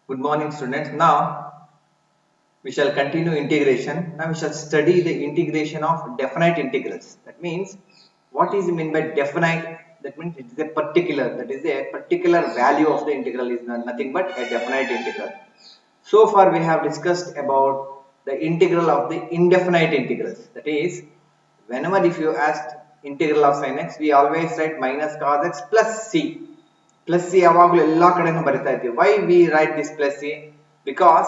Good morning, students. Now we shall continue integration. Now we shall study the integration of definite integrals. That means, what is meant by definite? That means it is a particular. That is a particular value of the integral is nothing but a definite integral. So far we have discussed about the integral of the indefinite integrals. That is, whenever if you ask integral of sin x, we always write minus cos x plus c. Plus c ಯಾವಾಗಲೂ ಎಲ್ಲಾ ಕಡೆನೂ ಬರಿತಾ ಇದ್ದೀವಿ. Why we write this plus c? Because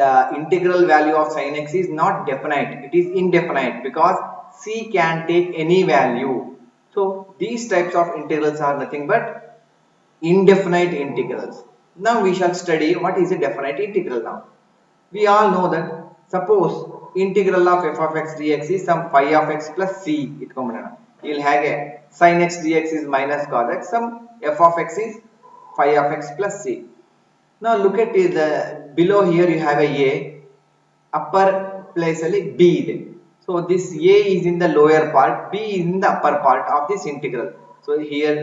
the integral value of sin x is not definite. It is indefinite because c can take any value. So these types of integrals are nothing but indefinite integrals. Now we shall study what is a definite integral now. We all know that suppose integral of f of x dx is some phi of x plus c ಇಟ್ಕೊಂಡ್ಬಿಡೋಣ. ಇಲ್ಲಿ ಹೇಗೆ sin x dx is minus cos x, some f of x is phi of x plus c. Now look at the below here you have a upper place ಅಲ್ಲಿ b ಇದೆ. So this a is in the lower part, b is in the upper part of this integral. So here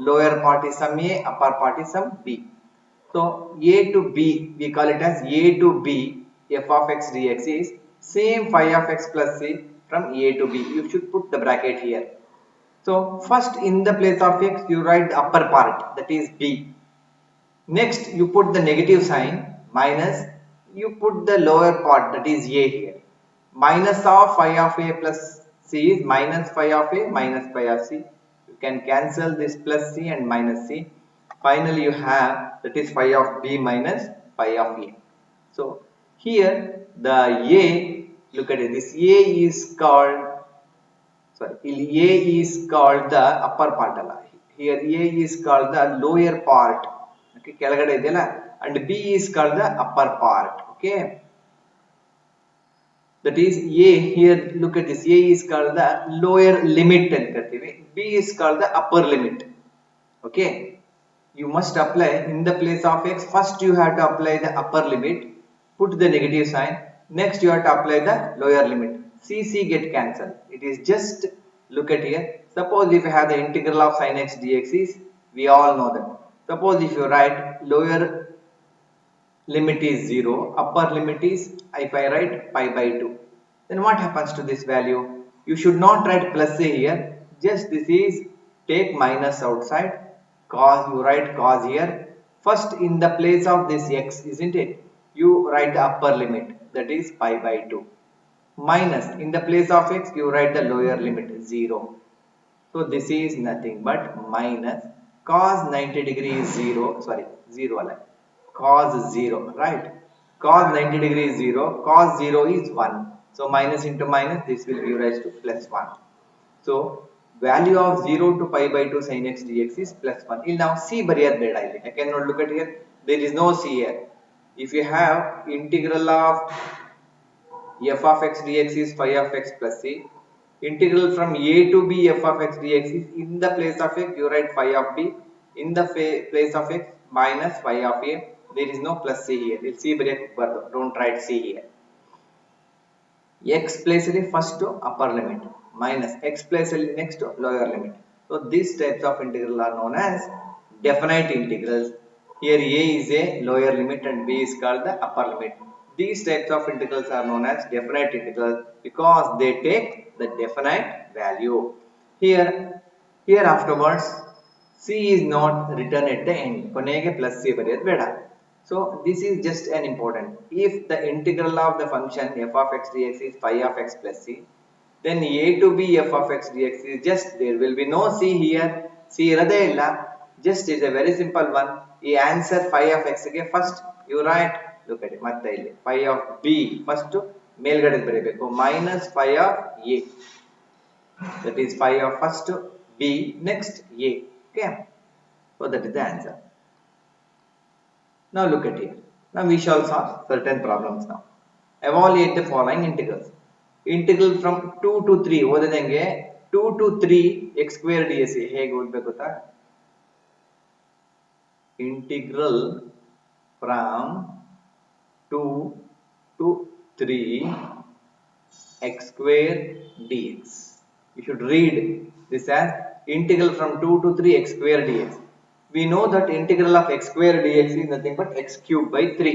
lower part is some a, upper part is some b. So a to b, we call it as a to b f of x dx is same phi of x plus c from a to b. You should put the bracket here. So first in the place of x you write the upper part, that is b. Next you put the negative sign minus, you put the lower part, that is a here. Minus of phi of a plus c is minus phi of a minus phi of c. You can cancel this plus c and minus c. Finally you have, that is phi of b minus phi of a. So here the a, look at it, this a is called, sorry, a is called the upper part alla. Here a is called the lower part, okay, ಕೆಳಗಡೆ ಇದೆಯಲ್ಲ, and b is called the upper part, okay. That is a, here look at this, a is called the lower limit ಅಂತ ಕರಿತೀವಿ, b is called the upper limit, okay. You must apply in the place of x, first you have to apply the upper limit, put the negative sign, next you have to apply the lower limit. C get cancelled. It is just, look at here, suppose if you have the integral of sin x dx is, we all know that, suppose if you write lower limit is 0, upper limit is, if I write pi by 2, then what happens to this value? You should not write plus a here, just this is, take minus outside, cos, you write cos here. First in the place of this x, isn't it, you write the upper limit, that is pi by 2, minus in the place of x you write the lower limit 0. So this is nothing but minus cos 90 degree is 0, sorry 0 alike, cos 0, right, cos 90 degree is 0, cos 0 is 1. So minus into minus, this will give rise to plus 1. So value of 0 to pi by 2 sin x dx is plus 1. ಇಲ್ಲಿ now c ಬರೆಯೋದು ಬೇಡ ಇಲ್ಲಿ, ಯಾಕೆಂದ್ರೆ ನೋಡಿ, look at here, there is no c here. If you have integral of f of x dx is phi of x plus c, integral from a to b f of x dx is, in the place of x you write phi of b, in the place of x minus phi of a, there is no plus c here. You'll see break, don't write c here. X place first to upper limit minus x place next to lower limit. So these types of integral are known as definite integrals. Here a is a lower limit and b is called the upper limit. These types of integrals are known as definite integrals because they take the definite value. Here afterwards c is not written at the end, ಕೊನೆಗೆ plus c ಬರೆಯೋದು ಬೇಡ. So this is just an important. If the integral of the function f of x dx is phi of x plus c, then a to b f of x dx is just, there will be no c here. C ಇರದೇ ಇಲ್ಲ. Just is a very simple one. ಈ answer phi of x ಗೆ first you write, look at it, ಮತ್ತೆ ಇಲ್ಲಿ phi of b first ಮೇಲ್ಗಡೆ ಬರೆಯಬೇಕು minus phi of a, that is phi of first b next a, okay. So that is the answer. Now look at here. Now we shall solve certain problems now. Evaluate the following integrals. Integral from 2 to 3 ಓದದಂಗೆ 2 to 3 x square ds ಹೇಗೆ ಓದಬೇಕು ಗೊತ್ತಾ? Integral from 2 to 3 x square dx. You should read this as integral from 2 to 3 x square dx. We know that integral of x square dx is nothing but x cube by 3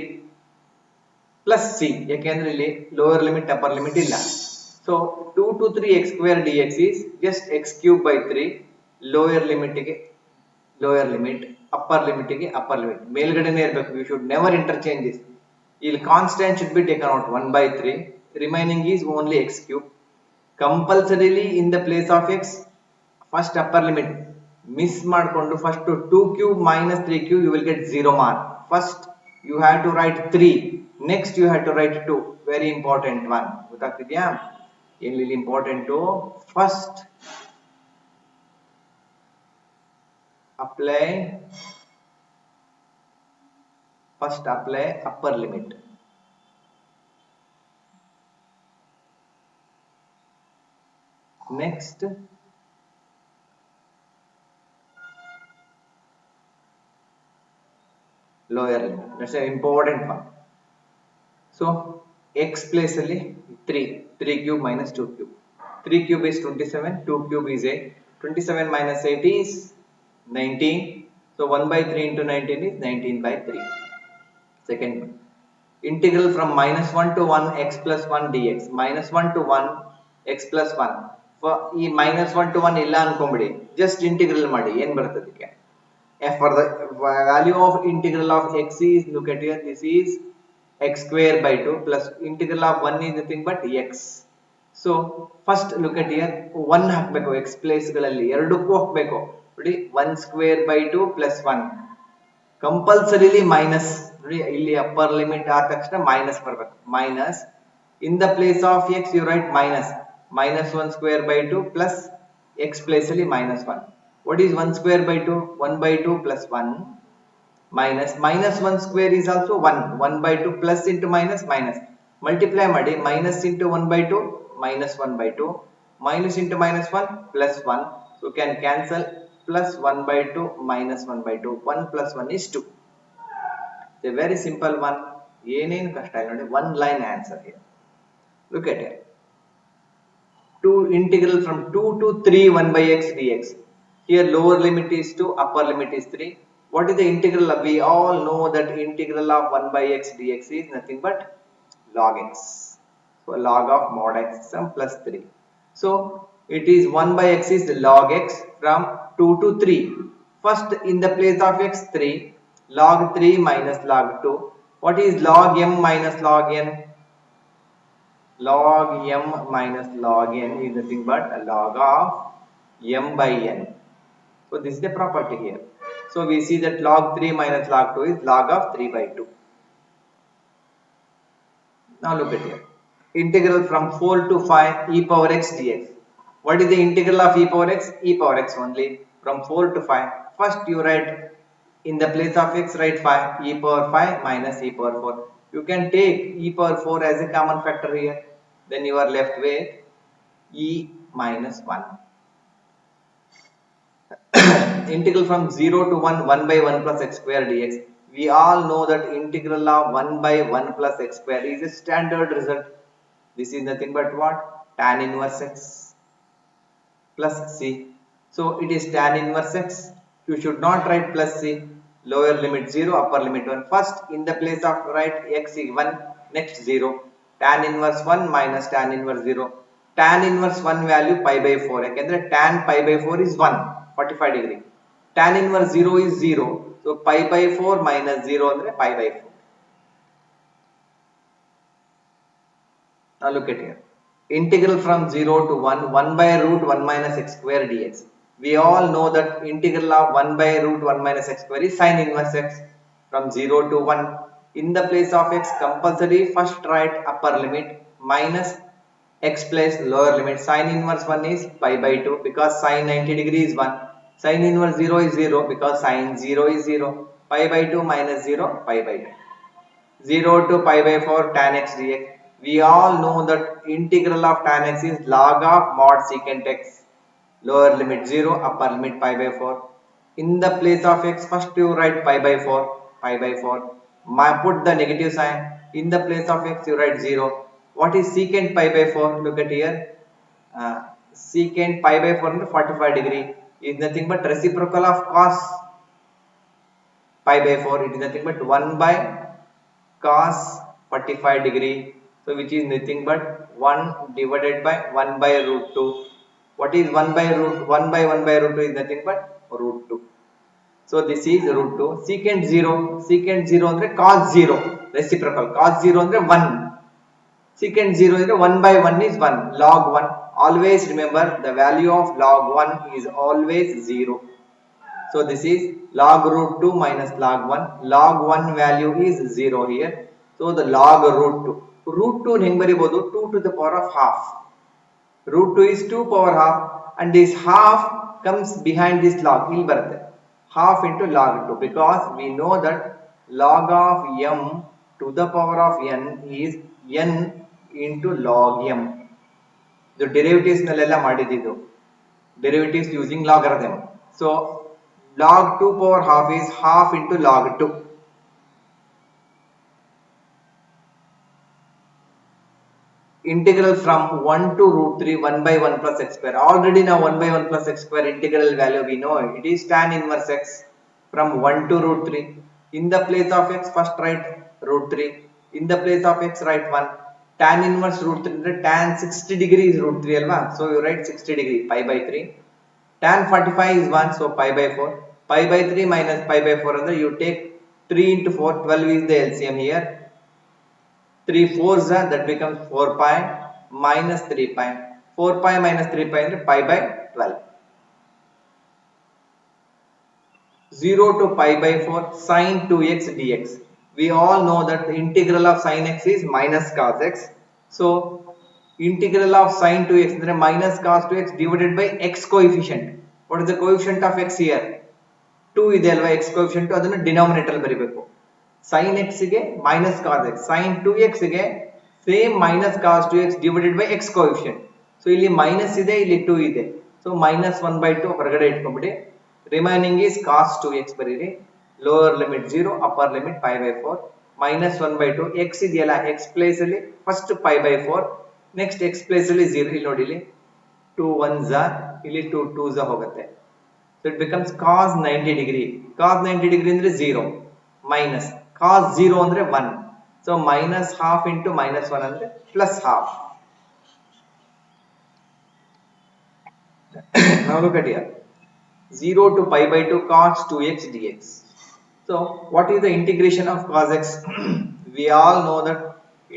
plus c. ಯಾಕೆಂದ್ರೆ ಇಲ್ಲಿ lower limit upper limit ಇಲ್ಲ. So 2 to 3 x square dx is just x cube by 3 lower limit ಗೆ lower limit upper limit ಗೆ upper limit ಮೇಲ್ಗಡೆನೇ ಇರಬೇಕು. You should never interchange this. ಇಲ್ಲಿ constant should be taken out 1 by 3 remaining is only x cube. Compulsorily in the place of x first upper limit miss ಮಾಡ್ಕೊಂಡು first 2 cube minus 3 cube you will get 0 mark. First you have to write 3, next you have to write 2. Very important one. ಗೊತ್ತಾಗ್ತಿದ್ಯಾ? ಇಲ್ಲಿ important first apply upper limit. Next lower limit. That's an important one. So x place ಅಲ್ಲಿ 3 cube minus 2 cube. 3 cube is 27, 2 cube is 8. 27 minus 8 is 19. So 1 by 3 into 19 is 19 by 3. Second one. Integral from minus 1 to 1 x plus 1 dx. Minus 1 to 1 x plus 1. For ಈ minus 1 to 1 ಇಲ್ಲ ಅನ್ಕೊಂಬಿಡಿ. Just integral ಮಾಡಿ. ಏನು ಬರುತ್ತೆ ಅದಕ್ಕೆ? For the value of integral of x is, look at here, this is x square by 2 plus integral of 1 is nothing but x. So first look at here, 1 ಹಾಕಬೇಕು x place ಗಳಲ್ಲಿ ಎರಡಕ್ಕೂ ಹಾಕಬೇಕು ನೋಡಿ. 1 square by 2 plus 1 compulsorily minus ನೋಡಿ. ಇಲ್ಲಿ upper limit ಆದ ತಕ್ಷಣ minus ಬರಬೇಕು. minus in the place of x you write minus 1 square by 2 plus x place ಅಲ್ಲಿ minus 1. What is 1 square by 2? 1 by 2 plus 1 minus 1 square is also 1. 1 by 2 plus into minus minus. Multiply ಮಾಡಿ minus into 1 by 2 minus 1 by 2 minus into minus 1 plus 1. So can cancel plus 1 by 2 minus 1 by 2. 1 plus 1 is 2. It's a very simple one. ಏನೇನು ಕಷ್ಟ ಇಲ್ಲ ನೋಡಿ. One line answer here. Look at it. Integral from 2 to 3 1 by x dx. Here lower limit is 2, upper limit is 3. What is the integral of? We all know that integral of 1 by x dx is nothing but log x. So log of mod x sum plus 3. So it is 1 by x is log x from 2 to 3. First in the place of x 3, log 3 minus log 2. What is log m minus log n? Log m minus log n is nothing but a log of m by n. So this is the property here. So we see that log 3 minus log 2 is log of 3 by 2. Now look at here. Integral from 4 to 5 e power x dx. What is the integral of e power x? E power x only. From 4 to 5. First you write in the place of x write 5 e power 5 minus e power 4. You can take e power 4 as a common factor here. Then you are left with e minus 1. Integral from 0 to 1 1 by 1 plus x square dx. We all know that integral of 1 by 1 plus x square is a standard result. This is nothing but what? Tan inverse x plus c. So it is tan inverse x. You should not write plus c. Lower limit 0, upper limit 1. First in the place of write x is 1, next 0. Tan inverse 1 minus tan inverse 0. Tan inverse 1 value pi by 4. ಯಾಕೆಂದ್ರೆ tan pi by 4 is 1, 45 degree. Tan inverse 0 is 0. So pi by 4 minus 0 ಅಂದ್ರೆ pi by 4. Now look at here. Integral from 0 to 1 1 by root 1 minus x square dx. We all know that integral of 1 by root 1 minus x square is sin inverse x. From 0 to 1 in the place of x compulsory first write upper limit minus x place lower limit. Sin inverse 1 is pi by 2 because sin 90 degree is 1. Sin inverse 0 is 0 because sin 0 is 0. Pi by 2 minus 0 pi by 2. 0 to pi by 4 tan x dx. We all know that integral of tan x is log of mod secant x. Lower limit 0, upper limit pi by 4. In the place of x first you write pi by 4. Put the negative sign. In the place of x you write 0. What is secant pi by 4? Look at here. Secant pi by 4 into 45 degree is nothing but reciprocal of cos. pi by 4, it is nothing but 1 by cos 45 degree, so which is nothing but 1 divided by 1 by root 2. What is 1 by root 1 by 1 by root 2 is nothing but root 2. So this is root 2. Secant 0, secant 0 andre cos 0, reciprocal cos 0 andre 1, secant 0 is 1 by 1 is 1, log 1. Always remember the value of log 1 is always 0. So this is log root 2 minus log 1. Log 1 value is 0 here. So the log root 2. Root 2 ಹೆಂಗ್ ಬರಿಬಹುದು? 2 to the power of half. Root 2 is 2 power half and this half comes behind this log. ಇಲ್ಲಿ ಬರುತ್ತೆ. Half into log 2 because we know that log of m to the power of n is n into log m. The derivatives ನಲ್ಲೆಲ್ಲ ಮಾಡಿದ್ದು. Derivatives using logarithm. So log 2 power half is half into log 2. Integral from 1 to root 3 1 by 1 plus x square. Already now 1 by 1 plus x square integral value we know it is tan inverse x from 1 to root 3. In the place of x first write root 3. In the place of x write 1. Tan inverse root 3 tan 60 degree is root 3 alva. So you write 60 degree pi by 3. Tan 45 is 1, so pi by 4. Pi by 3 minus pi by 4 and you take 3 into 4, 12 is the LCM here. 3 4s are, that becomes 4 pi minus 3 pi. 4 pi minus 3 pi into pi by 12. 0 to pi by 4 sin 2x dx. We all know that the integral of sin x is minus cos x. So integral of sin 2x is minus cos 2x divided by x coefficient. What is the coefficient of x here? 2 ಇದೆ ಅಲ್ವಾ x coefficient, ಅದನ್ನು denominator ಬರಿಬೇಕು. sin x ಗೆ minus cos x, sin 2x ಗೆ same minus cos 2x divided by x coefficient. So ಇಲ್ಲಿ minus ಇದೆ, ಇಲ್ಲಿ 2 ಇದೆ. So minus 1 by 2 ಹೊರಗಡೆ ಇಟ್ಕೊಂಡ್ಬಿಡಿ. Remaining is cos 2x ಬರೀರಿ. Lower limit 0, upper limit pi by 4. Minus 1 by 2, x ಇದೆಯಲ್ಲ x place ಅಲ್ಲಿ first pi by 4, next x place ಅಲ್ಲಿ 0. ಇಲ್ಲಿ ನೋಡಿ ಇಲ್ಲಿ 2 1s are, ಇಲ್ಲಿ 2 2s ಹೋಗುತ್ತೆ. So it becomes cos 90 degree. Cos 90 degree ಅಂದ್ರೆ 0 minus cos 0 ಅಂದ್ರೆ 1. So minus half into minus 1 ಅಂದ್ರೆ plus half. Now look at here. 0 to pi by 2 cos 2x dx. So what is the integration of cos x? We all know that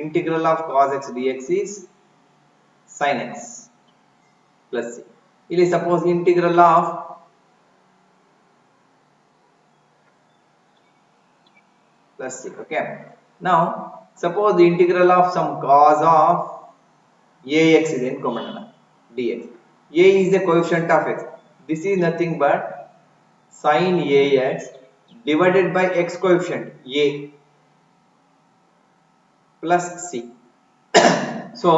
integral of cos x dx is sin x plus c. ಇಲ್ಲಿ suppose integral of plus c. Okay. Now suppose the integral of some cos of ax is in common dx. A is the coefficient of x. This is nothing but sin ax divided by x coefficient a plus c. So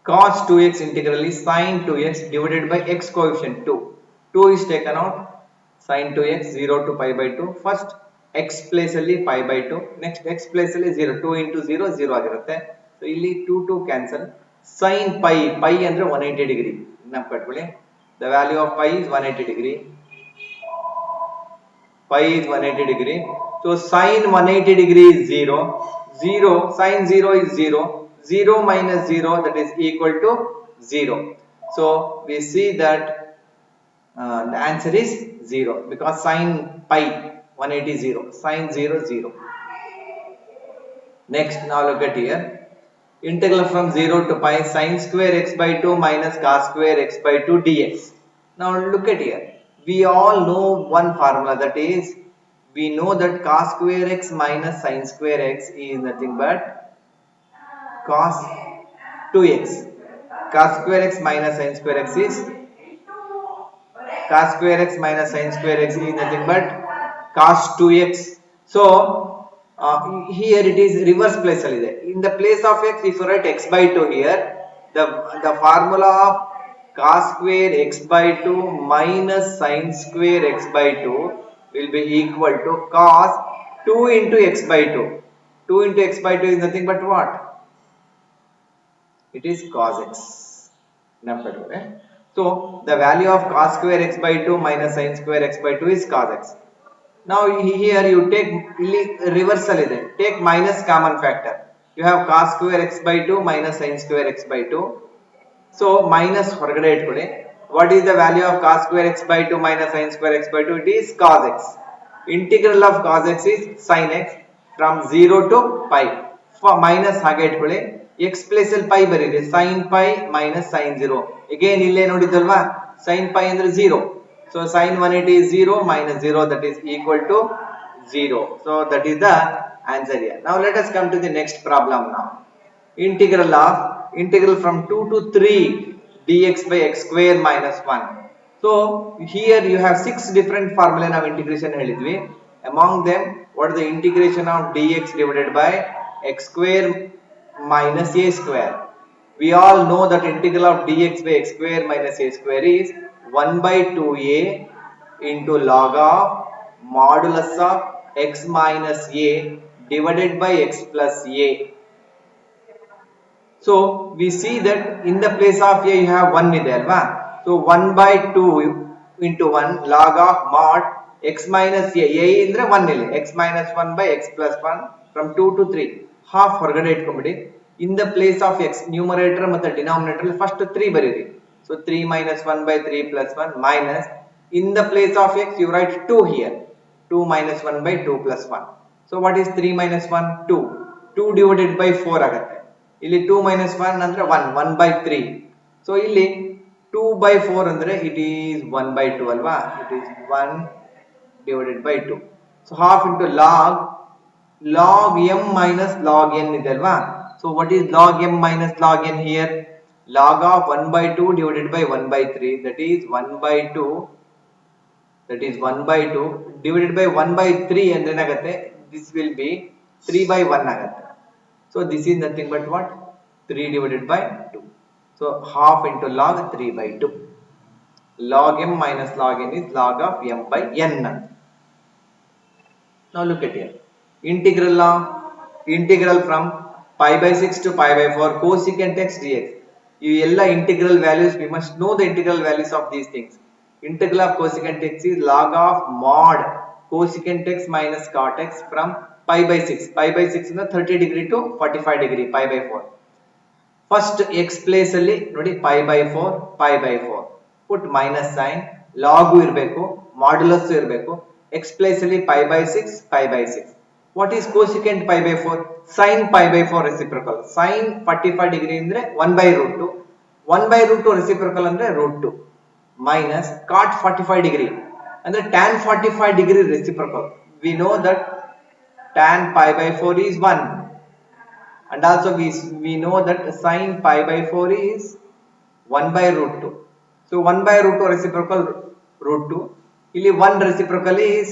cos 2x integral is sin 2x divided by x coefficient 2. 2 is taken out. Sin 2x 0 to pi by 2. First x place ಅಲ್ಲಿ pi by 2, next x place ಅಲ್ಲಿ 0, 2 into 0 0 ಆಗಿರುತ್ತೆ. So ಇಲ್ಲಿ 2 2 cancel. Sin pi, pi ಅಂದ್ರೆ 180 degree. ನೆನಪಿಟ್ಕೊಳ್ಳಿ. The value of pi is 180 degree. Pi is 180 degree. So sin 180 degree is 0. 0, sin 0 is 0. 0 minus 0, that is equal to 0. So we see that the answer is 0 because sin pi 180 0, sin 0 0. Next, now look at here. Integral from 0 to pi sin square x by 2 minus cos square x by 2 dx. Now look at here. We all know one formula, that is we know that cos square x minus sin square x is nothing but cos 2x. Cos square x minus sin square x is cos square x minus sin square x is nothing but cos 2x. So here it is reverse place ಅಲ್ಲಿ ಇದೆ. In the place of x, if you write x by 2 here, the formula of cos square x by 2 minus sin square x by 2 will be equal to cos 2 into x by 2. 2 into x by 2 is nothing but what? It is cos x. So the value of cos square x by 2 minus sin square x by 2 is cos x. Now here you take ಇಲ್ಲಿ reversal ಇದೆ. Take minus common factor. You have cos square x by 2 minus sin square x by 2. So minus ಹೊರಗಡೆ ಇಟ್ಕೊಳ್ಳಿ. What is the value of cos square x by 2 minus sin square x by 2? It is cos x. Integral of cos x is sin x from 0 to pi. For minus ಹಾಗೆ ಇಟ್ಕೊಳ್ಳಿ. x place ಅಲ್ಲಿ pi ಬರೀರಿ. sin pi minus sin 0. Again ಇಲ್ಲೇ ನೋಡಿದ್ದಲ್ವಾ sin pi ಅಂದ್ರೆ 0. So sin 180 is 0 minus 0, that is equal to 0. So that is the answer here. Now let us come to the next problem now. Integral from 2 to 3 dx by x square minus 1. So here you have 6 different formula of integration ಹೇಳಿದ್ವಿ. Among them, what is the integration of dx divided by x square minus a square? We all know that integral of dx by x square minus a square is 1 by 2a into log of modulus of x minus a divided by x plus a. So we see that in the place of a you have 1 ಇದೆ ಅಲ್ವಾ. So 1 by 2 into 1 log of mod x minus a ಅಂದ್ರೆ 1 ಇಲ್ಲಿ x minus 1 by x plus 1 from 2 to 3 half ಹೊರಗಡೆ ಇಟ್ಕೊಂಡ್ಬಿಡಿ. In the place of x numerator ಮತ್ತೆ denominator first 3 ಬರೀರಿ. So 3 minus 1 by 3 plus 1 minus in the place of x you write 2 here. 2 minus 1 by 2 plus 1. So what is 3 minus 1? 2. 2 divided by 4 ಆಗುತ್ತೆ. ಇಲ್ಲಿ 2 minus 1 ಅಂದ್ರೆ 1 by 3. So ಇಲ್ಲಿ 2 by 4 ಅಂದ್ರೆ it is 1 by 2 ಅಲ್ವಾ. It is 1 divided by 2. So half into log m minus log n ಇದೆ ಅಲ್ವಾ. So what is log m minus log n here? Log of 1 by 2 divided by 1 by 3, that is 1 by 2, that is 1 by 2 divided by 1 by 3 ಅಂದ್ರೆ ಏನಾಗುತ್ತೆ? This will be 3 by 1 ಆಗುತ್ತೆ. So this is nothing but what? 3 divided by 2. So half into log 3 by 2. Log m minus log n is log of m by n. Now look at here. Integral from pi by 6 to pi by 4 cosecant x dx. You ಎಲ್ಲ integral values, we must know the integral values of these things. Integral of cosecant x is log of mod cosecant x minus cot x from pi by 6. Pi by 6 is 30 degree to 45 degree, pi by 4. First x place ಅಲ್ಲಿ ನೋಡಿ pi by 4, pi by 4. Put minus sign, log ಇರಬೇಕು, modulus ಇರಬೇಕು. X place ಅಲ್ಲಿ pi by 6, pi by 6. What is cosecant pi by 4? Sin pi by 4 reciprocal. Sin 45 degree ಅಂದ್ರೆ 1 by root 2. 1 by root 2 reciprocal ಅಂದ್ರೆ root 2. Minus cot 45 degree ಅಂದ್ರೆ tan 45 degree reciprocal. We know that tan pi by 4 is 1. And also we know that sin pi by 4 is 1 by root 2. So 1 by root 2 reciprocal root 2. ಇಲ್ಲಿ 1 reciprocal is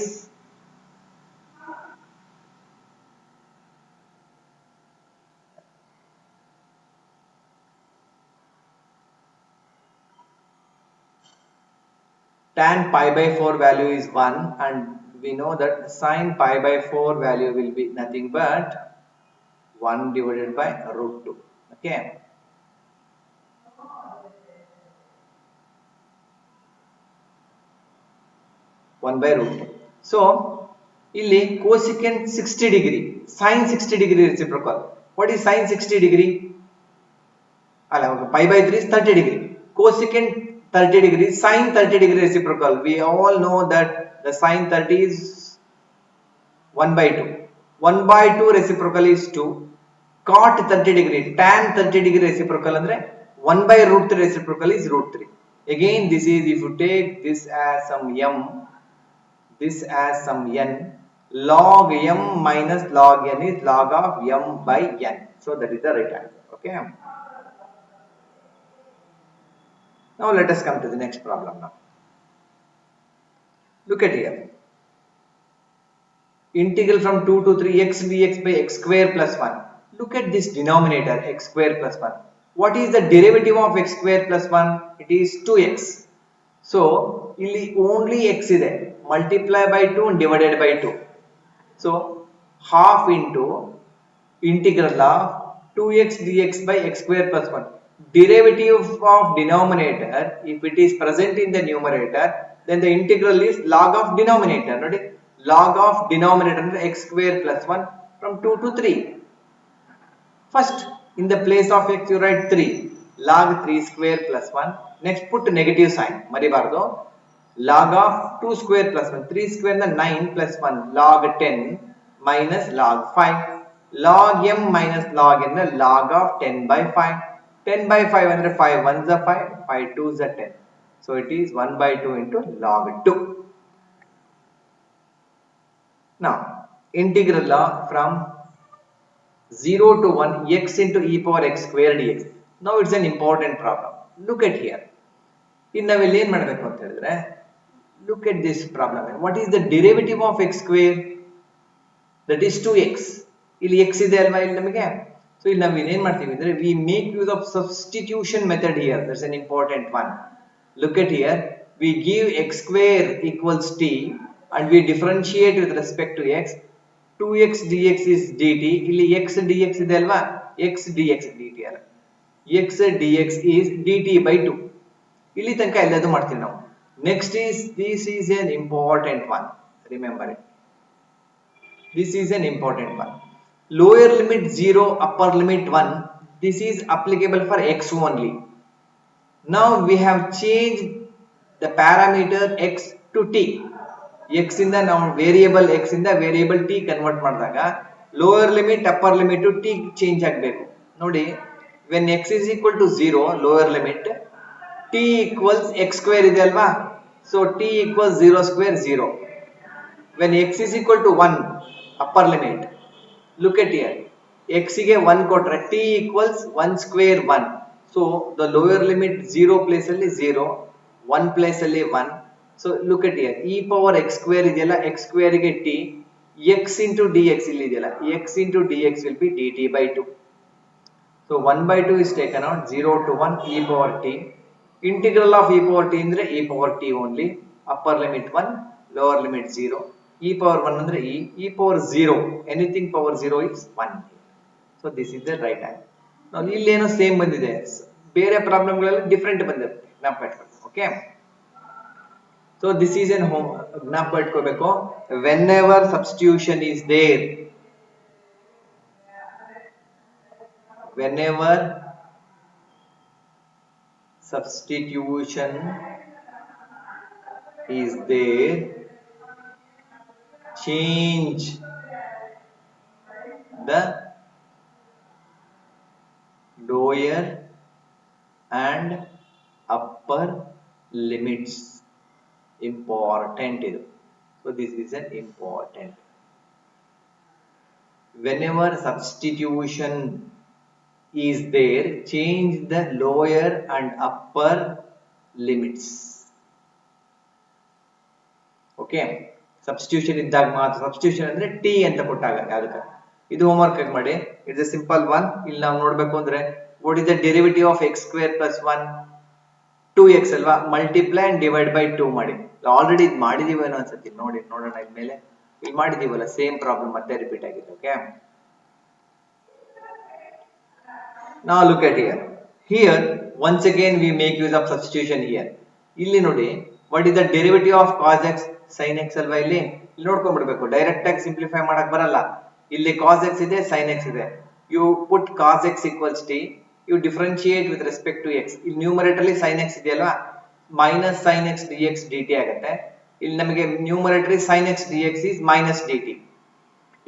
tan pi by 4 value is 1, and we know that sin pi by 4 value will be nothing but 1 divided by root 2. Okay. One by root 2. So ಇಲ್ಲಿ cosecant 60 degree, sin 60 degree reciprocal. What is sin 60 degree? Pi by 3 is 30 degree. Cosecant 30 degree, sin 30 degree reciprocal. We all know that the sin 30 is 1 by 2. 1 by 2 reciprocal is 2. Cot 30 degree, tan 30 degree reciprocal andre 1 by root 3 reciprocal is root 3. Again this is, if you take this as some m, this as some n, log m minus log n is log of m by n. So that is the right answer. Okay. Now let us come to the next problem now. Look at here. Integral from 2 to 3 x dx by x square plus 1. Look at this denominator x square plus 1. What is the derivative of x square plus 1? It is 2x. So ಇಲ್ಲಿ only x ಇದೆ. Multiply by 2 and divided by 2. So half into integral of 2x dx by x square plus 1. Derivative of denominator, if it is present in the numerator, then the integral is log of denominator. Right? log of denominator under x square plus 1 from 2 to 3. First, in the place of x, you write 3. Log 3 square plus 1. Next, put negative sign. Maribardo. Log of 2 square plus 1. 3 square is 9 plus 1. Log 10 minus log 5. Log m minus log n, the log of 10 by 5. 10 by 5 under 5 1 is a 5. 5 2 is a 10. So it is 1 by 2 into log 2. Now, integral from 0 to 1 x into e power x square dx. Now it's an important problem. Look at here. In now we'll ಏನು ಮಾಡಬೇಕು ಅಂತ ಹೇಳಿದ್ರೆ, look at this problem. What is the derivative of x square? That is 2x. ಇಲ್ಲಿ x ಇದೆ ಅಲ್ವಾ ಇಲ್ಲಿ ನಮಗೆ. So ಇಲ್ಲಿ ನಾವು ಏನು ಮಾಡ್ತೀವಿ ಅಂದ್ರೆ, we make use of substitution method here. That's an important one. Look at here. We give x square equals t and we differentiate with respect to x. 2x dx is dt. ಇಲ್ಲಿ x dx ಇದೆ ಅಲ್ವಾ, x dx dt ಅಲ್ಲ, x dx is dt by 2. ಇಲ್ಲಿ ತನಕ ಎಲ್ಲದೂ ಮಾಡ್ತೀವಿ ನಾವು. Next is, this is an important one, remember it. This is an important one. Lower limit 0, upper limit 1. This is applicable for x only. Now we have changed the parameter x to t. x ಇಂದ ನಾವು variable x ಇಂದ variable t convert ಮಾಡಿದಾಗ lower limit upper limit t change ಆಗಬೇಕು. ನೋಡಿ, when x is equal to 0 lower limit, t equals x square ಇದೆ ಅಲ್ವಾ, so t equals 0 square 0. when x is equal to 1 upper limit, look at here, x ಗೆ 1 ಕೊಟ್ರೆ t equals 1 square 1. so the lower limit 0 place ಅಲ್ಲಿ 0, 1 place ಅಲ್ಲಿ 1. So look at here, e power x square ಇದೆಯಲ್ಲ, x square ಗೆ t, x into dx ಇಲ್ಲಿ ಇದೆಯಲ್ಲ, x into dx will be dt by 2. So 1 by 2 is taken out, 0 to 1 e power t. Integral of e power t ಅಂದ್ರೆ e power t only. Upper limit 1, lower limit 0. e power 1 ಅಂದ್ರೆ e power 0, anything power 0 is 1. So this is the right answer. Now ಇಲ್ಲಿ ಏನೋ same ಬಂದಿದೆ, ಬೇರೆ ಪ್ರಾಬ್ಲಮ್ಗಳಲ್ಲಿ different ಬಂದಿರುತ್ತೆ, ಜ್ಞಾಪಕ ಇಟ್ಕೊಳ್ಳಿ. Okay, so this is an home, ಜ್ಞಾಪಕ ಇಟ್ಕೋಬೇಕು. whenever substitution is there, whenever substitution is there, change the lower and upper limits. Important ಇದು. So this is an important. Whenever substitution is there, change the lower and upper limits. Okay, substitution ಇದ್ದಾಗ ಮಾತ್ರ, substitution ಅಂದ್ರೆ t ಅಂತ ಕೊಟ್ಟಾಗ ಯಾವುದು, ಇದು homework ಆಗಿ ಮಾಡಿ. It's A simple one. ಇಲ್ಲಿ ನಾವು ನೋಡಬೇಕು ಅಂದ್ರೆ, what is the derivative of x square plus 1? 2x ಅಲ್ವಾ, ಮಲ್ಟಿಪ್ಲೈ ಅಂಡ್ ಡಿವೈಡ್ ಬೈ 2 ಮಾಡಿ. ಆಲ್ರೆಡಿ ಇದು ಮಾಡಿದೀವಿ ಏನೋ ಅನ್ಸುತ್ತೆ, ನೋಡಿ ನೋಡೋಣ ಇದ್ಮೇಲೆ. ಇಲ್ಲಿ ಮಾಡಿದೀವಲ್ಲ, ಸೇಮ್ ಪ್ರಾಬ್ಲಮ್ ಮತ್ತೆ ರಿಪೀಟ್ ಆಗಿದೆ. Okay, now look at here. Here once again we make use of substitution here. ಇಲ್ಲಿ ನೋಡಿ, what is the derivative of cos x sin x ಅಲ್ವಾ, ಇಲ್ಲಿ ನೋಡ್ಕೊಂಡ್ಬಿಡ್ಬೇಕು. ಡೈರೆಕ್ಟ್ ಆಗಿ ಸಿಂಪ್ಲಿಫೈ ಮಾಡಕ್ ಬರಲ್ಲ. ಇಲ್ಲಿ cos x ಇದೆ, sin x ಇದೆ. You put cos x equals t, you differentiate with respect to x. ಇಲ್ಲಿ ನ್ಯೂಮರೇಟರ್ ಅಲ್ಲಿ sin x ಇದೆಯಲ್ವಾ, minus sin x dx dt ಆಗುತ್ತೆ. ಇಲ್ಲಿ ನಮಗೆ numerator sin x dx is minus dt.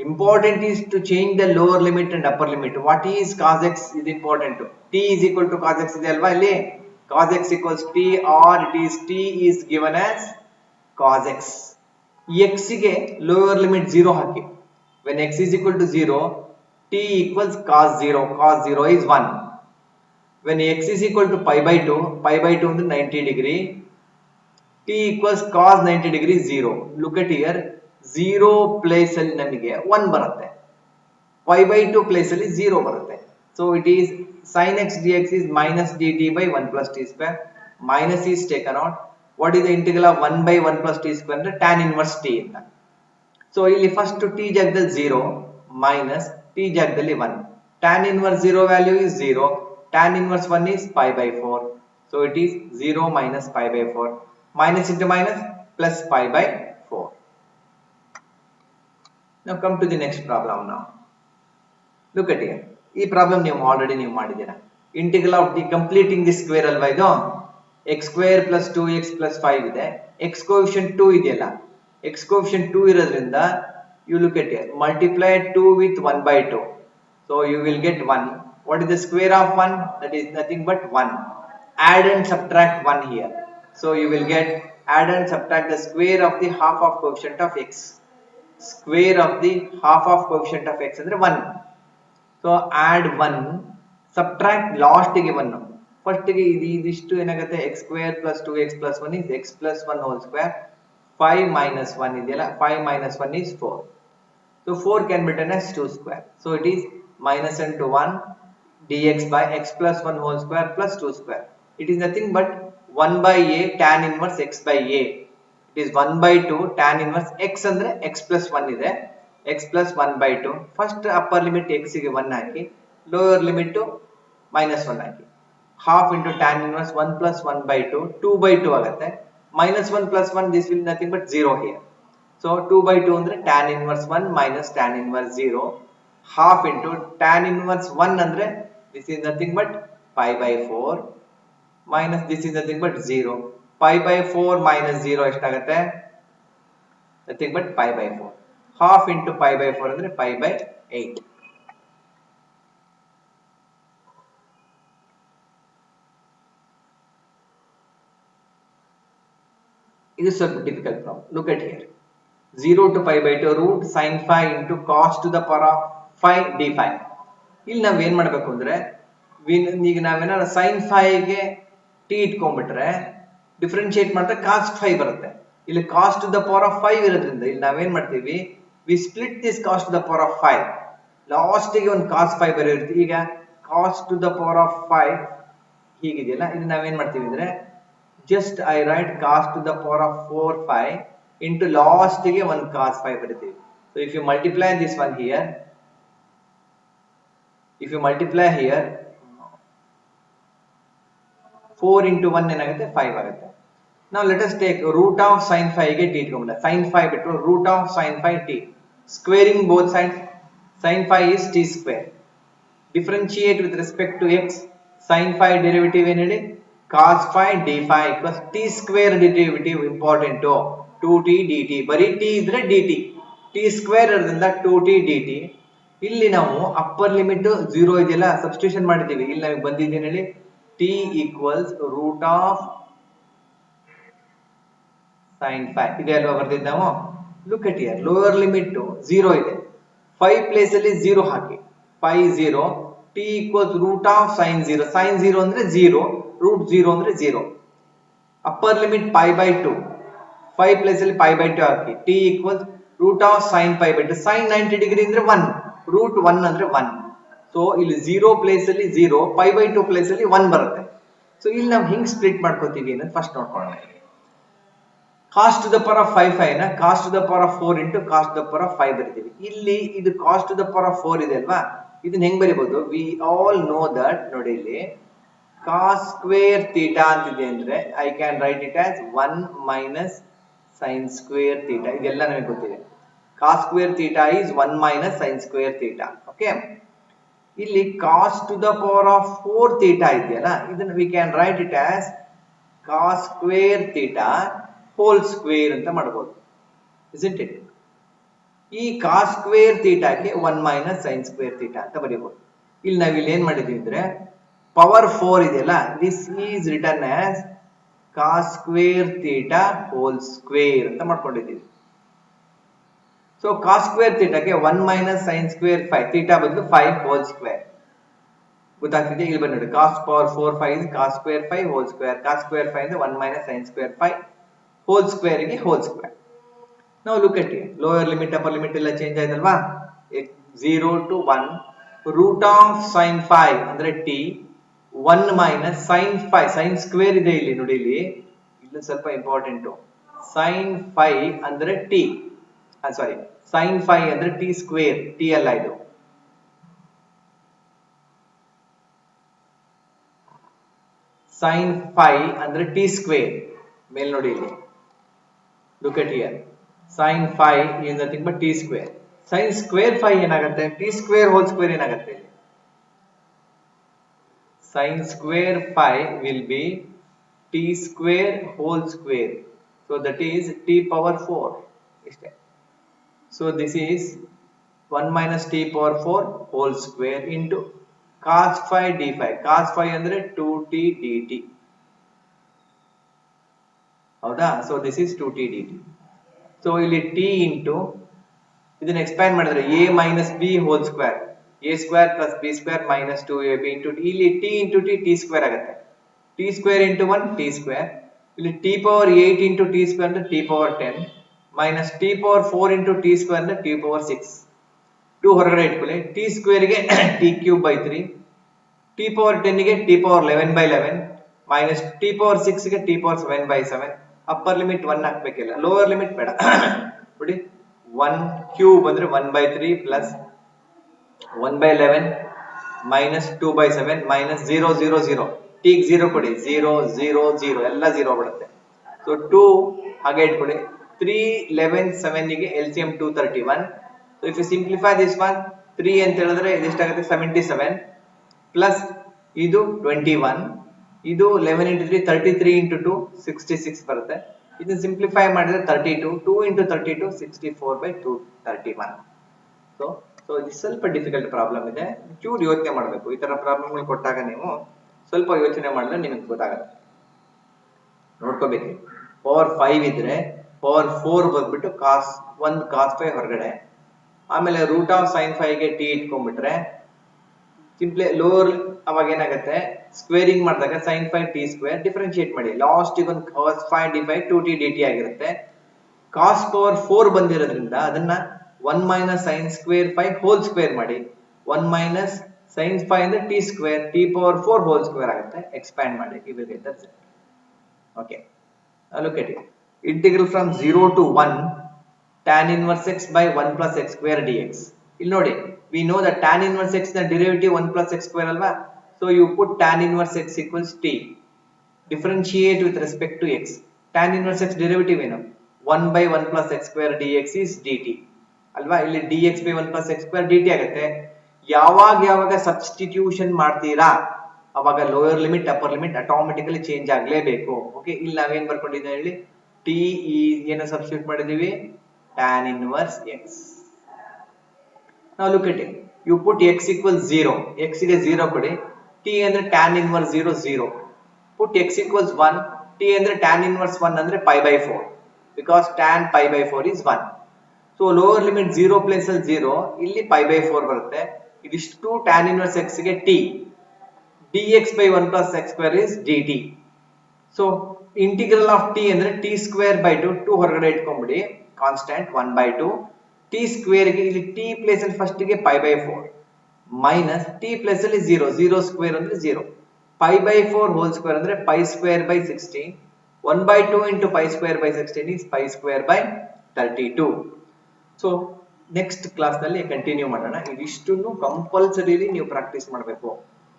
Important is to change the lower limit and upper limit. What is cos x is important. t is equal to cos x ಇದೆ ಅಲ್ವಾ, ಇಲ್ಲಿ cos x equals t, or it is t is given as cos x. x ಗೆ lower limit 0 hockey. when x is equal to 0, t equals cos 0. cos 0 is 1. when x is equal to pi by 2, pi by 2 ಅಂದ್ರೆ 90 degree, t equals cos 90 degree 0. look at here, 0 place ಅಲ್ಲಿ ನಮಗೆ 1 ಬರುತ್ತೆ, pi by 2 place ಅಲ್ಲಿ 0 ಬರುತ್ತೆ. so it is sin x dx is minus dt by 1 plus t square. minus is taken out. what is the integral of 1 by 1 plus t square ಅಂದ್ರೆ tan inverse t ಅಂತ. so ಇಲ್ಲಿ first t ಜಾಗದಲ್ಲಿ 0 minus t ಜಾಗದಲ್ಲಿ 1. tan inverse 0 value is 0. tan inverse 1 is pi by 4. so it is 0 minus pi by 4. minus into minus plus pi by 4. Now come to the next problem now. Look at here. ಈ problem ನೀವು already ನೀವು ಮಾಡಿದ್ದೀರಾ. Integral of the completing the square ಅಲ್ವಾ ಇದು. X square plus 2x plus 5 ಇದೆ. X coefficient 2 ಇದೆಯಲ್ಲ, X coefficient 2 ಇರೋದ್ರಿಂದ you look at here, multiply 2 with 1 by 2, so you will get 1. What is the square of 1? That is nothing but 1. Add and subtract 1 here, so you will get add and subtract the square of the half of coefficient of x. Square of the half of coefficient of x ಅಂದ್ರೆ 1. So add 1, subtract last ಗೆ 1. First ಗೆ ಇದಿಷ್ಟು ಏನಾಗುತ್ತೆ, x square plus 2x plus 1 is x plus 1 whole square. 5 minus 1 ಇದೆಯಲ್ಲ, 5 minus 1 is 4. So 4 can be written as 2 square. So it is minus into 1 dx by x plus 1 whole square plus 2 square. It is nothing but 1 by a tan inverse x by a. It is 1 by 2 tan inverse x ಅಂದ್ರೆ x plus 1 ಇದೆ, x plus 1 by 2. First upper limit x ಗೆ 1 ಹಾಕಿ, lower limit to minus 1 hockey. Half into tan inverse 1 plus 1 by 2, 2 by 2 ಆಗುತ್ತೆ. Minus 1 plus 1, this will nothing but 0 here. So 2 by 2 ಅಂದ್ರೆ tan inverse 1 minus tan inverse 0. Half into tan inverse 1 ಅಂದ್ರೆ this is nothing but pi by 4 minus this is nothing but 0. Pi by 4 minus 0 ಎಷ್ಟಾಗುತ್ತೆ? Nothing but pi by 4. Half into pi by 4 ಅಂದ್ರೆ pi by 8. It is a difficult problem. Look at here. 0 to pi by 2 root sin phi into cos to the power of phi d phi. ಇಲ್ಲಿ ನಾವು ಏನು ಮಾಡಬೇಕು ಅಂದ್ರೆ, ಈಗ ನಾವೇನಾದ್ರು sin phi ಗೆ t ಇಟ್ಕೊಂಡ್ಬಿಟ್ರೆ differentiate ಮಾಡಿದ್ರೆ cos phi ಬರುತ್ತೆ. ಇಲ್ಲಿ cos to the power of 5 ಇರೋದ್ರಿಂದ ಇಲ್ಲಿ ನಾವೇನ್ ಮಾಡ್ತೀವಿ, we split this cos to the power of 5. Last ಗೆ ಒಂದು cos phi ಬರುತ್ತೆ. ಈಗ cos to the power of 5 ಹೀಗಿದೆಯಲ್ಲ, ಇಲ್ಲಿ ನಾವೇನ್ ಮಾಡ್ತೀವಿ ಅಂದ್ರೆ just I write cos to the power of 4 phi into last ಗೆ ಒಂದು cos phi ಬರೀತೀವಿ. So if you multiply this one here, if you multiply here 4 into 1 ಏನಾಗುತ್ತೆ, 5 ಆಗುತ್ತೆ. Now let us take root of sin phi ಗೆ t ಇಟ್ಕೊಂಡ್ಬಿಡ. sin phi ಬಿಟ್ಟು root of sin phi t, squaring both sides. sin phi is t square. Differentiate with respect to x. sin phi derivative ಏನು ಹೇಳಿ, cos phi d phi equals t square derivative important 2t dt. ಬರೀ t ಇದ್ರೆ dt, t square ಇರೋದ್ರಿಂದ 2t dt. ಇಲ್ಲಿ ನಾವು upper limit 0 ಇದೆಯಲ್ಲ, substitution ಮಾಡಿದ್ದೀವಿ. ಇಲ್ಲಿ ನಮಗೆ ಬಂದಿದ್ದೇನೆ ಹೇಳಿ, t equals root of sin phi ಇದೆ ಅಲ್ವಾ ಬರ್ದಿದ್ದು ನಾವು. Look at here, lower limit 0 ಇದೆ, 5 ಪ್ಲೇಸ್ ಅಲ್ಲಿ 0 ಹಾಕಿ, 5 0, t equals root of sin 0. sin 0 ಅಂದ್ರೆ 0, root 0 ಅಂದ್ರೆ 0. Upper limit pi by 2, 5 place ಅಲ್ಲಿ pi by 2 hockey, t equals root of sin pi by 2. sin 90 degree ಅಂದ್ರೆ 1, root 1 ಅಂದ್ರೆ 1. So ಇಲ್ಲಿ 0 place ಅಲ್ಲಿ 0, pi by 2 place ಅಲ್ಲಿ 1 ಬರುತ್ತೆ. ಸೊ ಇಲ್ಲಿ ನಾವು ಹಿಂಗ್ ಸ್ಪ್ಲಿಟ್ ಮಾಡ್ಕೋತೀವಿ ಅನ್ನೋದು ಫಸ್ಟ್ ನೋಡ್ಕೊಳ್ಳೋಣ. cos to the power of 5 phi ನ cos to the power of 4 into cos to the power of 5 ಬರೀತೀವಿ. ಇಲ್ಲಿ ಇದು cos to the power of 4 ಇದೆ ಅಲ್ವಾ, ಇದನ್ನ ಹೆಂಗ್ ಬರೀಬಹುದು, we all know that. ನೋಡಿ ಇಲ್ಲಿ cos square theta ಅಂತಿದೆ ಅಂದ್ರೆ I can write it as 1 minus sin square theta. ಇದೆಲ್ಲ ನಮಗೆ ಗೊತ್ತಿದೆ. cos square theta is 1 minus sin square theta. Okay, ಇಲ್ಲಿ cos to the power of 4 theta ಇದೆಯಲ್ಲ, ಇದನ್ನ we can write it as cos square theta whole square ಅಂತ ಮಾಡಬಹುದು, isn't it? ಈ cos square theta ಗೆ 1 minus sin square theta ಅಂತ ಬರೀಬಹುದು. ಇಲ್ಲಿ ನಾವು ಇಲ್ಲಿ ಏನ್ ಮಾಡಿದೀವಿ ಅಂದ್ರೆ ಪವರ್ 4 ಇದೆಯಲ್ಲ, this is written as cos square theta whole square ಅಂತ ಮಾಡ್ಕೊಂಡಿದ್ದೀವಿ. ಸೊ cos square theta ಗೆ 1 minus sin square 5, theta ಬದಲು 5 whole square. ಗೊತ್ತಾಗ್ತಿದೆ? ಇಲ್ಲಿ ಬಂದು ನೋಡಿ, cos power 4 5 is cos square 5 whole square. cos square 5 ಅಂದ್ರೆ 1 minus sin square 5 whole square ಗೆ whole square. Now look at it, lower limit upper limit ಎಲ್ಲ change ಆಯ್ತಲ್ವಾ. 0 to 1 root of sin 5 ಅಂದ್ರೆ t, 1 minus sin 5, sin square ಇದೆ ಇಲ್ಲಿ ನೋಡಿ, ಇಲ್ಲಿ ಸ್ವಲ್ಪ ಇಂಪಾರ್ಟೆಂಟ್, sin 5 ಅಂದ್ರೆ t, ಸಾರಿ sin 5 ಅಂದ್ರೆ t ಸ್ಕ್ವೇರ್, t ಅಲ್ಲ ಇದು. sin 5 ಅಂದ್ರೆ t ಸ್ಕ್ವೇರ್, ಮೇಲ್ ನೋಡಿ ಇಲ್ಲಿ, look at here, sin 5 is nothing but t square. sin square phi ಏನಾಗುತ್ತೆ, t square whole square ಏನಾಗುತ್ತೆ ಇಲ್ಲಿ, sin square phi will be t square whole square, so that is t power 4 ಇಷ್ಟೇ. So this is 1 minus t power 4 whole square into cos phi d phi. Cos phi ಅಂದ್ರೆ 2t dt. ಹೌದಾ? So this is 2t dt. So ಇಲ್ಲಿ t into ಇದನ್ನ expand ಮಾಡಿದ್ರೆ a minus b whole square, a square plus b square minus 2ab into ಇಲ್ಲಿ t into t square ಆಗುತ್ತೆ. t square into 1 t square, ಇಲ್ಲಿ t power 8 into t square ಅಂದ್ರೆ t power 10 minus t power 4 into t square ಅಂದ್ರೆ t power 6. 2 ಹೊರಗಡೆ ಇಟ್ಕೊಳ್ಳಿ, t square ಗೆ t cube by 3, t power 10 ಗೆ t power 11 by 11 minus t power 6 ಗೆ t power 7 by 7. Upper limit 1 ಹಾಕ್ಬೇಕಿಲ್ಲ, lower limit ಬೇಡ. ನೋಡಿ 1 ಕ್ಯೂಬ್ ಅಂದ್ರೆ 1 by 3 plus 1 by 11 minus 2 by 7 minus 0 0 0, t 0 ಕೊಡಿ, 0 0 0 ಎಲ್ಲ 0 ಬರುತ್ತೆ. ಸೊ 2 ಹಾಗೆ ಇಟ್ಕೊಳ್ಳಿ, 3 11 7 ಗೆ LCM 231. So if you simplify this one, 3 ಅಂತ ಹೇಳಿದ್ರೆ ಇದೆಷ್ಟಾಗುತ್ತೆ 77 plus ಇದು 21, ಇದು 11 into 3 33 into 2 66 ಬರುತ್ತೆ. ಇದನ್ನ ಸಿಂಪ್ಲಿಫೈ ಮಾಡಿದ್ರೆ 32, 2 into 32 64 by 231. ಸೊ ಇದು ಸ್ವಲ್ಪ ಡಿಫಿಕಲ್ಟ್ ಪ್ರಾಬ್ಲಮ್ ಇದೆ, ಚೂರು ಯೋಚನೆ ಮಾಡಬೇಕು. ಈ ತರ ಪ್ರಾಬ್ಲಮ್ಗಳು ಕೊಟ್ಟಾಗ ನೀವು ಸ್ವಲ್ಪ ಯೋಚನೆ ಮಾಡಿದ್ರೆ ನಿಮಗೆ ಗೊತ್ತಾಗುತ್ತೆ. ನೋಡ್ಕೋಬೇಕು, ಪವರ್ 5 ಇದ್ರೆ ಪವರ್ 4 ಬಂದ್ಬಿಟ್ಟು ಕಾಸ್ 1 ಕಾಸ್ 5 ಹೊರಗಡೆ, ಆಮೇಲೆ ರೂಟ್ ಆಫ್ ಸೈನ್ 5 ಗೆ t ಇಟ್ಕೊಂಡ್ಬಿಟ್ರೆ ಸಿಂಪ್ಲಿ ಲೋವರ್, ಅವಾಗ ಏನಾಗುತ್ತೆ ಸ್ಕ್ವೇರಿಂಗ್ ಮಾಡಿದಾಗ sin 5 t ಸ್ಕ್ವೇರ್ ಡಿಫರೆನ್ಶಿಯೇಟ್ ಮಾಡಿ, ಲಾಸ್ಟ್ ಗೆ ಒಂದು cos 5 d 5 2t dt ಆಗಿರುತ್ತೆ. cos ಪವರ್ 4 ಬಂದಿರೋದ್ರಿಂದ ಅದನ್ನ 1 minus sin square 5 whole square ಮಾಡಿ, 1 minus sin 5 ಅಂದ್ರೆ t square, t power 4 whole square ಆಗುತ್ತೆ. ಎಕ್ಸ್ಪ್ಯಾಂಡ್ ಮಾಡಿ, you will get the result. Okay, now look at it. Integral from 0 to 1 tan inverse x by 1 plus x square dx. ಇಲ್ಲಿ ನೋಡಿ, we know that tan inverse x ನ derivative 1 plus x square ಅಲ್ವಾ? So you put tan inverse x equals t. Differentiate with respect to x. Tan inverse x derivative ಏನು? 1 by 1 plus x square dx is dt. ಅಲ್ವಾ? ಇಲ್ಲಿ dx by 1 plus x square dt ಆಗುತ್ತೆ. ಯಾವಾಗ substitution ಮಾಡ್ತೀರಾ ಅವಾಗ lower limit upper limit automatically change ಆಗಲೇಬೇಕು. Okay, ಇಲ್ಲಿ ನಾವೇನ್ ಬರ್ಕೊಂಡಿದ್ದೀವಿ ಹೇಳಿ, t ಏನು ಸಬ್ಸ್ಟಿಟ್ಯೂಟ್ ಮಾಡಿದೀವಿ, tan inverse x. Now look at it, you put x equals 0, x ಗೆ 0 ಕೊಡಿ, t ಅಂದ್ರೆ tan inverse 0 0, put x equals 1, t ಅಂದ್ರೆ tan inverse 1 ಅಂದ್ರೆ pi by 4, because tan pi by 4 is 1. So lower limit 0 place ಅಲ್ಲಿ 0, ಇಲ್ಲಿ pi by 4 ಬರುತ್ತೆ. ಇದಿಷ್ಟು tan inverse x ಗೆ t, dx by 1 plus x square is dt. So integral of t ಅಂದ್ರೆ t square by 2, 2 ಹೊರಗಡೆ ಇಟ್ಕೊಂಡ್ಬಿಡಿ, constant 1 by 2, t square ಗೆ ಇಲ್ಲಿ t place ಅಲ್ಲಿ ಫಸ್ಟ್ ಗೆ pi by 4 minus t place ಅಲ್ಲಿ 0, 0 ಸ್ಕ್ವೇರ್ ಅಂದ್ರೆ 0, pi by 4 whole square ಅಂದ್ರೆ pi square by 16, 1 by 2 into pi square by 16 is pi square by 32. So next class ನಲ್ಲಿ continue ಮಾಡೋಣ. ಇದಿಷ್ಟನ್ನು ಕಂಪಲ್ಸರಿಲಿ ನೀವು ಪ್ರಾಕ್ಟೀಸ್ ಮಾಡಬೇಕು.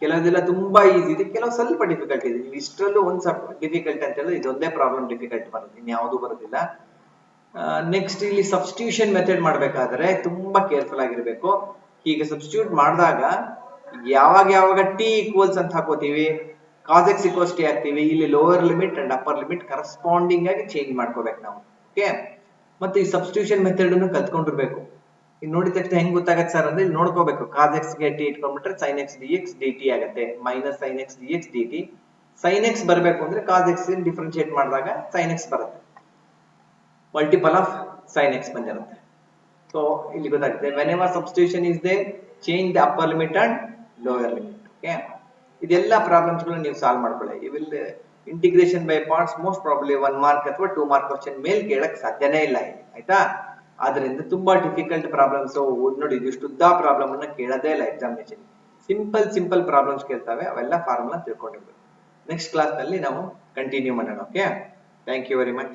ಕೆಲವುದೆಲ್ಲ ತುಂಬಾ ಈಸಿ ಇದೆ, ಕೆಲವು ಸ್ವಲ್ಪ ಡಿಫಿಕಲ್ಟ್ ಇದೆ. ನೀವು ಇಷ್ಟರಲ್ಲೂ ಒಂದ್ ಸ್ವಲ್ಪ ಡಿಫಿಕಲ್ಟ್ ಅಂತ ಹೇಳಿದ್ರೆ ಇದೊಂದೇ ಪ್ರಾಬ್ಲಮ್ ಡಿಫಿಕಲ್ಟ್ ಬರುತ್ತೆ, ಇನ್ಯಾವುದು ಬರೋದಿಲ್ಲ. ನೆಕ್ಸ್ಟ್ ಇಲ್ಲಿ ಸಬ್ಸ್ಟಿಟ್ಯೂಷನ್ ಮೆಥಡ್ ಮಾಡಬೇಕಾದ್ರೆ ತುಂಬಾ ಕೇರ್ಫುಲ್ ಆಗಿರ್ಬೇಕು. ಹೀಗೆ ಸಬ್ಸ್ಟಿಟ್ಯೂಟ್ ಮಾಡಿದಾಗ ಯಾವಾಗ ಟಿ ಈಕ್ವಲ್ಸ್ ಅಂತ ಹಾಕೋತೀವಿ, ಕಾಸ್ ಎಕ್ಸ್ ಈಕ್ವಲ್ಸ್ ಟಿ ಹಾಕ್ತೀವಿ, ಇಲ್ಲಿ lower limit and upper limit corresponding ಆಗಿ ಚೇಂಜ್ ಮಾಡ್ಕೋಬೇಕು ನಾವು. ಓಕೆ, ಮತ್ತೆ ಈ ಸಬ್ಸ್ಟಿಟ್ಯೂಷನ್ ಮೆಥಡ್ ಅನ್ನು ಕಲ್ತ್ಕೊಂಡಿರ್ಬೇಕು. ಇಲ್ಲಿ ನೋಡಿದ ತಕ್ಷಣ ಹೆಂಗ್ ಗೊತ್ತಾಗತ್ತೆ ಸರ್ ಅಂದ್ರೆ ಇಲ್ಲಿ ನೋಡ್ಕೋಬೇಕು, ಕಾಸ್ ಎಕ್ಸ್ ಗೆ ಟಿ ಇಟ್ಕೊಂಡ್ಬಿಟ್ರೆ sin x dx dt ಆಗುತ್ತೆ, minus sin x dx dt. sin x ಬರಬೇಕು ಅಂದ್ರೆ ಕಾಸ್ ಎಕ್ಸ್ ಡಿಫರೆನ್ಶಿಯೇಟ್ ಮಾಡಿದಾಗ sin x ಬರುತ್ತೆ, ಮಲ್ಟಿಪಲ್ ಆಫ್ sin x ಬಂದಿರುತ್ತೆ. ಸೊ ಇಲ್ಲಿ ಗೊತ್ತಾಗುತ್ತೆ, whenever substitution is there, change the upper limit and lower limit. Okay, ಇದೆಲ್ಲ problems ಗಳು ನೀವು ಸಾಲ್ವ್ ಮಾಡ್ಕೊಳ್ಳಿ. You will integration by parts most probably 1 mark ಅಥವಾ 2 ಮಾರ್ಕ್ ಕ್ವಶನ್ ಮೇಲ್ ಕೇಳಕ್ ಸಾಧ್ಯನೇ ಇಲ್ಲ ಇಲ್ಲಿ, ಆಯ್ತಾ? ಆದ್ರಿಂದ ತುಂಬಾ ಡಿಫಿಕಲ್ಟ್ ಪ್ರಾಬ್ಲಮ್ಸ್ ನೋಡಿ, ಇಷ್ಟು ಉದ್ದ ಪ್ರಾಬ್ಲಮ್ ಅನ್ನ ಕೇಳೋದೇ ಇಲ್ಲ ಎಕ್ಸಾಮಿನೇಷನ್. ಸಿಂಪಲ್ ಪ್ರಾಬ್ಲಮ್ಸ್ ಕೇಳ್ತವೆ, ಅವೆಲ್ಲ ಫಾರ್ಮುಲಾ ತಿಳ್ಕೊಂಡಿರ್ಬೇಕು. ನೆಕ್ಸ್ಟ್ ಕ್ಲಾಸ್ ನಲ್ಲಿ ನಾವು ಕಂಟಿನ್ಯೂ ಮಾಡೋಣ. Okay, thank you very much.